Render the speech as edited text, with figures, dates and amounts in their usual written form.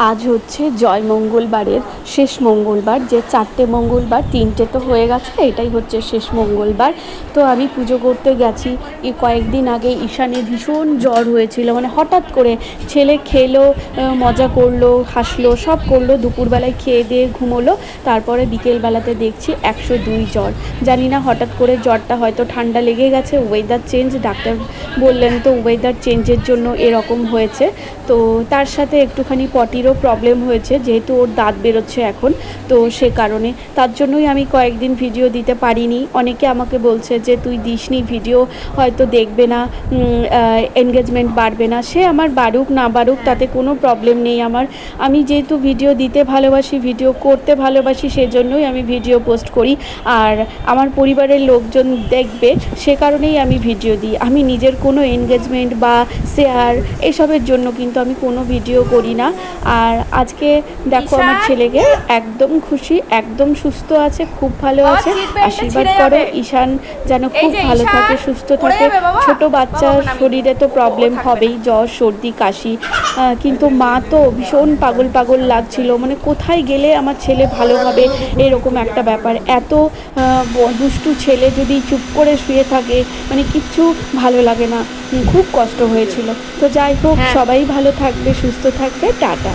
আজ হচ্ছে জয় মঙ্গলবারের শেষ মঙ্গলবার, যে 4টে মঙ্গলবার 3টে তো হয়ে গেছে, এটাই হচ্ছে শেষ মঙ্গলবার। তো আমি পুজো করতে গেছি। এই কয়েকদিন আগে ঈশানের ভীষণ জ্বর হয়েছিল, মানে হঠাৎ করে ছেলে খেলো, মজা করলো, হাসলো, সব করলো, দুপুরবেলায় খেয়ে দিয়ে ঘুমোলো, তারপরে বিকেলবেলাতে দেখছি 102 জ্বর। জানি না হঠাৎ করে জ্বরটা হয়তো ঠান্ডা লেগে গেছে, ওয়েদার চেঞ্জ, ডাক্তার বললেন তো ওয়েদার চেঞ্জের জন্য এরকম হয়েছে। তো তার সাথে একটুখানি পটিরও প্রবলেম হয়েছে, যেহেতু ওর দাঁত বেরোচ্ছে এখন, তো সে কারণে তার জন্যই আমি কয়েকদিন ভিডিও দিতে পারিনি। অনেকে আমাকে বলছে যে তুই দিসনি ভিডিও, হয়তো দেখবে না, এনগেজমেন্ট বাড়বে না। সে আমার বাড়ুক না বাড়ুক তাতে কোনো প্রবলেম নেই আমার। আমি যেহেতু ভিডিও দিতে ভালোবাসি, ভিডিও করতে ভালোবাসি, সেজন্যই আমি ভিডিও পোস্ট করি, আর আমার পরিবারের লোকজন দেখবে, সে কারণেই আমি ভিডিও দিই। আমি নিজের কোনো এনগেজমেন্ট বা শেয়ার এসবের জন্য কিন্তু আমি কোনো ভিডিও করি না। আর আজকে দেখো আমার ছেলেকে, একদম খুশি, একদম সুস্থ আছে, খুব ভালো আছে। আশীর্বাদ করো ঈশান যেন খুব ভালো থাকে, সুস্থ থাকে। ছোট বাচ্চার শরীরে তো প্রবলেম হবেই, জ্বর সর্দি কাশি, কিন্তু মা তো ভীষণ পাগল পাগল লাগছিল, মানে কোথায় গেলে আমার ছেলে ভালো হবে, এরকম একটা ব্যাপার। এত দুষ্টু ছেলে যদি চুপ করে শুয়ে থাকে, মানে কিচ্ছু ভালো লাগে না, খুব কষ্ট হয়েছিল। তো যাই হোক, সবাই ভালো থাকবে, সুস্থ থাকবে, টাটা।